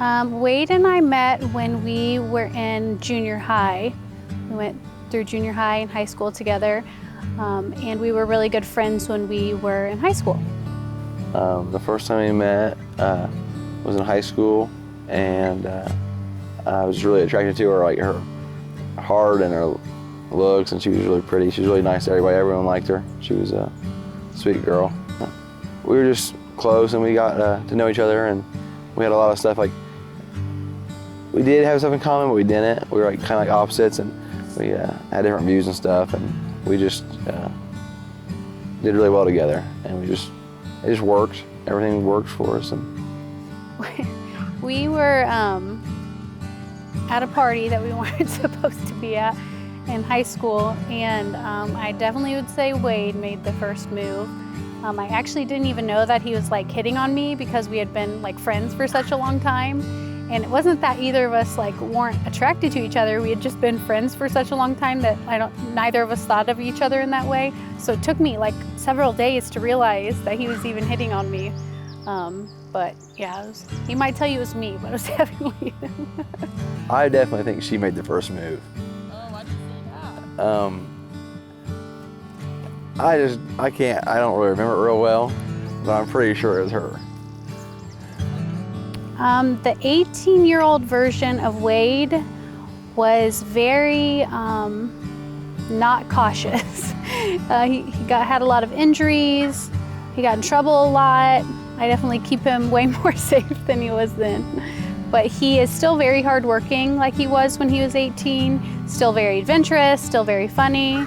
Wade and I met when we were in junior high. We went through junior high and high school together, and we were really good friends when we were in high school. The first time we met was in high school, and I was really attracted to her, like her heart and her looks, and she was really pretty. She was really nice to everybody. Everyone liked her. She was a sweet girl. We were just close, and we got to know each other, and we had a lot of stuff. Like, we did have stuff in common, but we didn't. We were like kind of like opposites, and we had different views and stuff, and we just did really well together, and it just worked. Everything worked for us. And we were at a party that we weren't supposed to be at in high school, and I definitely would say Wade made the first move. I actually didn't even know that he was like hitting on me because we had been like friends for such a long time. And it wasn't that either of us like weren't attracted to each other. We had just been friends for such a long time that neither of us thought of each other in that way. So it took me like several days to realize that he was even hitting on me. But yeah, he might tell you it was me, but it was definitely him. I definitely think she made the first move. Oh, why did you say that? I don't really remember it real well, but I'm pretty sure it was her. The 18-year-old version of Wade was very not cautious. He had a lot of injuries. He got in trouble a lot. I definitely keep him way more safe than he was then. But he is still very hardworking like he was when he was 18, still very adventurous, still very funny.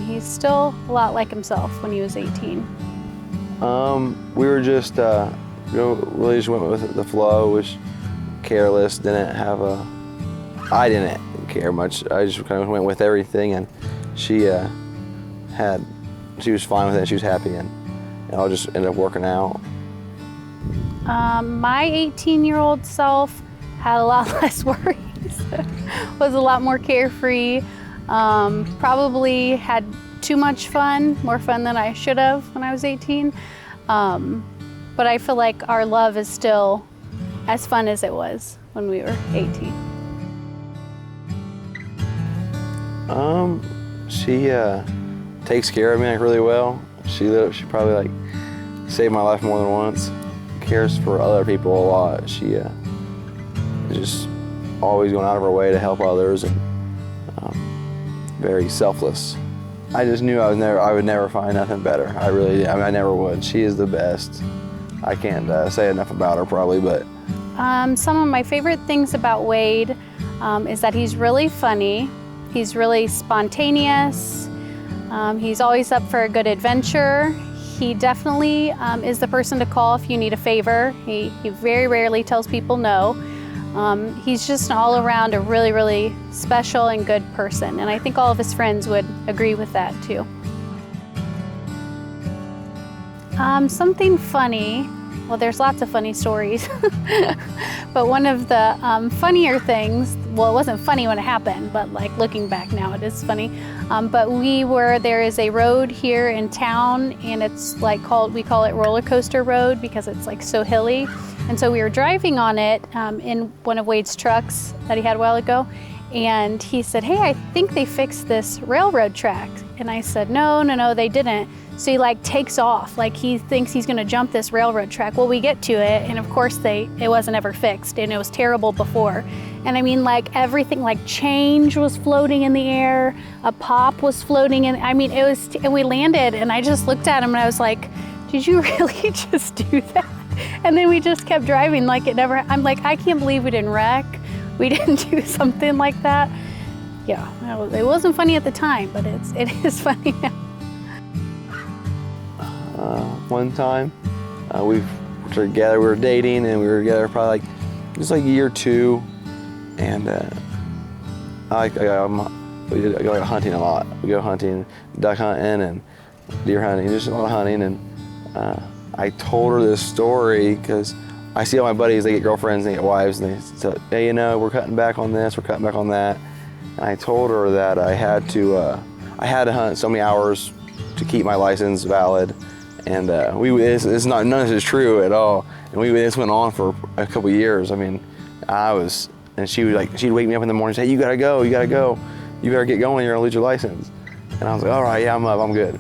He's still a lot like himself when he was 18. We were just, really just went with the flow, was careless, I didn't care much. I just kind of went with everything, and she was fine with it, she was happy, and it all just ended up working out. My 18-year-old self had a lot less worries, was a lot more carefree, probably had too much fun, more fun than I should have when I was 18. But I feel like our love is still as fun as it was when we were 18. She takes care of me like really well. She probably like saved my life more than once. Cares for other people a lot. She is just always going out of her way to help others, and very selfless. I just knew I would never find nothing better. I really did. I mean, I never would. She is the best. I can't say enough about her probably, but. Some of my favorite things about Wade is that he's really funny. He's really spontaneous. He's always up for a good adventure. He definitely is the person to call if you need a favor. He very rarely tells people no. He's just all around a really, really special and good person. And I think all of his friends would agree with that too. Something funny, well, there's lots of funny stories, but one of the funnier things, well, it wasn't funny when it happened, but like looking back now, it is funny. But there is a road here in town, and it's like we call it Roller Coaster Road because it's like so hilly. And so we were driving on it in one of Wade's trucks that he had a while ago, and he said, "Hey, I think they fixed this railroad track." And I said, No, they didn't. So he like takes off, like he thinks he's gonna jump this railroad track. Well, we get to it, and of course it wasn't ever fixed, and it was terrible before. And I mean, like everything, like change was floating in the air, a pop was floating in, I mean, and we landed, and I just looked at him and I was like, did you really just do that? And then we just kept driving like it never, I'm like, I can't believe we didn't wreck. We didn't do something like that. Yeah, it wasn't funny at the time, but it is funny now. One time, we were together, we were dating, and we were together probably just like year two, and we go hunting a lot. We go hunting, duck hunting and deer hunting, just a lot of hunting, and I told her this story because I see all my buddies, they get girlfriends, they get wives, and they say, hey, we're cutting back on this, we're cutting back on that. And I told her that I had to hunt so many hours to keep my license valid. And none of this is true at all. And this went on for a couple years. I mean, and she'd wake me up in the morning and say, hey, you gotta go, you better get going, you're gonna lose your license. And I was like, all right, yeah, I'm up, I'm good.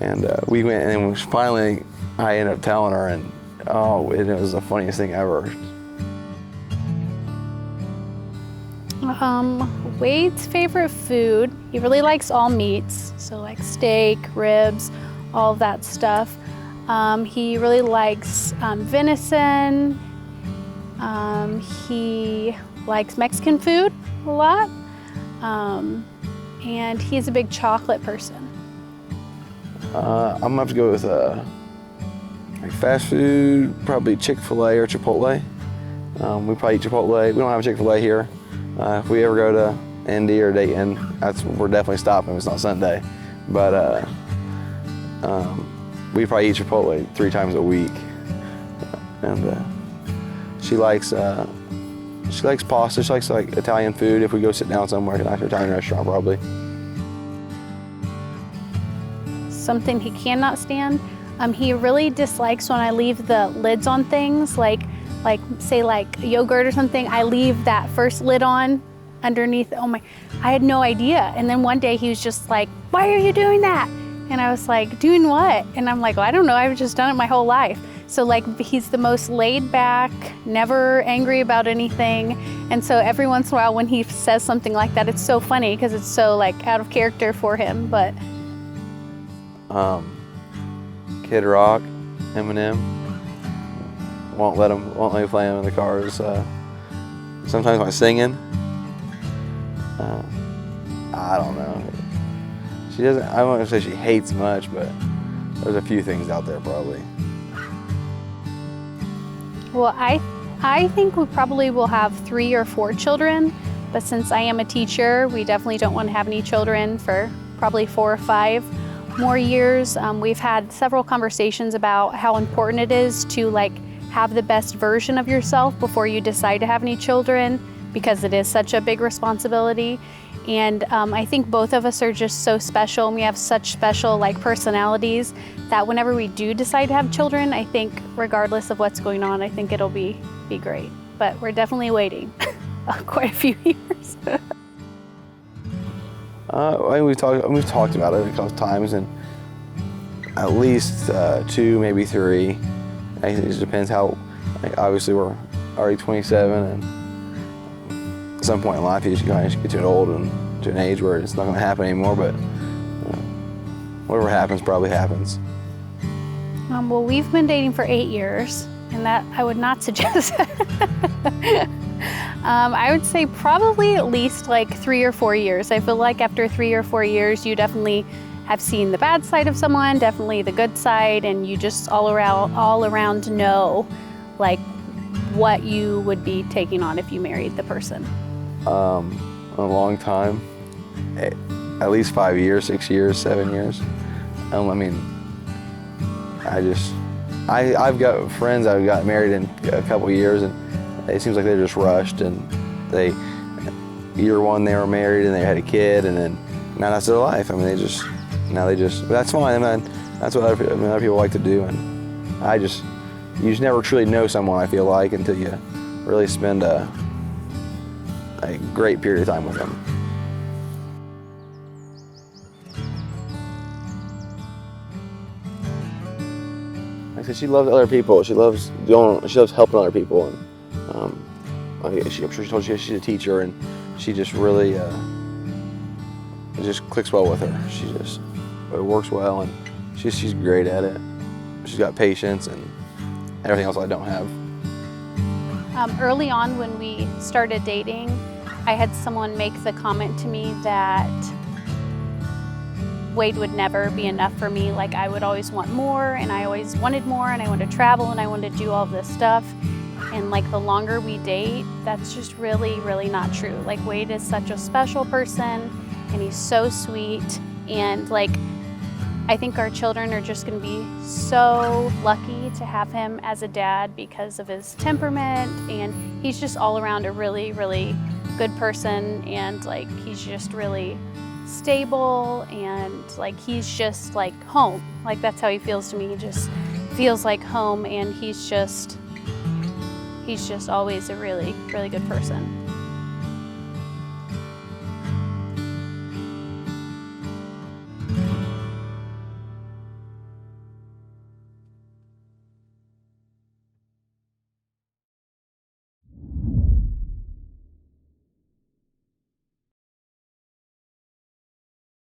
And we went, and then finally I ended up telling her, and it was the funniest thing ever. Wade's favorite food, he really likes all meats, so like steak, ribs, all of that stuff. He really likes venison. He likes Mexican food a lot. And he's a big chocolate person. I'm gonna have to go with like fast food, probably Chick-fil-A or Chipotle. We probably eat Chipotle. We don't have a Chick-fil-A here. If we ever go to Indy or Dayton, we're definitely stopping. It's not Sunday, but we probably eat Chipotle 3 times a week. And she likes pasta. She likes like Italian food. If we go sit down somewhere, a nice Italian restaurant, probably. Something he cannot stand. He really dislikes when I leave the lids on things, like say yogurt or something. I leave that first lid on underneath. Oh my! I had no idea. And then one day he was just like, "Why are you doing that?" And I was like, "Doing what?" And I'm like, "Well, I don't know. I've just done it my whole life." So like he's the most laid back, never angry about anything. And so every once in a while when he says something like that, it's so funny because it's so like out of character for him. But Kid Rock, Eminem, won't let me play him in the cars. Sometimes my singing, I don't know. She doesn't. I won't say she hates much, but there's a few things out there probably. Well, I think we probably will have 3 or 4 children, but since I am a teacher, we definitely don't want to have any children for probably 4 or 5 more years. We've had several conversations about how important it is to like have the best version of yourself before you decide to have any children, because it is such a big responsibility. And I think both of us are just so special, and we have such special like personalities that whenever we do decide to have children, I think regardless of what's going on, I think it'll be great. But we're definitely waiting quite a few years. We've talked about it a couple times, and at least 2, maybe 3. I think it just depends how. Like, obviously, we're already 27, and at some point in life, you just kind of get to an age where it's not going to happen anymore. But whatever happens, probably happens. Well, we've been dating for 8 years, and that I would not suggest. I would say probably at least like 3 or 4 years. I feel like after 3 or 4 years, you definitely have seen the bad side of someone, definitely the good side, and you just all around know like what you would be taking on if you married the person. A long time, at least 5 years, 6 years, 7 years. I mean, I've got friends that got married in a couple of years, and it seems like they just rushed, and year 1 they were married and they had a kid, and then now that's their life. I mean, but that's fine. I mean, that's what other people like to do, and you just never truly know someone, I feel like, until you really spend a great period of time with them. Like I said, she loves other people. She loves helping other people, and I'm sure she told you she's a teacher, and she just really it just clicks well with her. It works well, and she's great at it. She's got patience and everything else I don't have. Early on when we started dating, I had someone make the comment to me that Wade would never be enough for me. Like, I would always want more, and I always wanted more, and I wanted to travel, and I wanted to do all this stuff. And like the longer we date, that's just really, really not true. Like, Wade is such a special person, and he's so sweet. And like, I think our children are just gonna be so lucky to have him as a dad because of his temperament, and he's just all around a really, really good person, and like he's just really stable, and like he's just like home. Like, that's how he feels to me. He just feels like home, and he's just he's just always a really, really good person.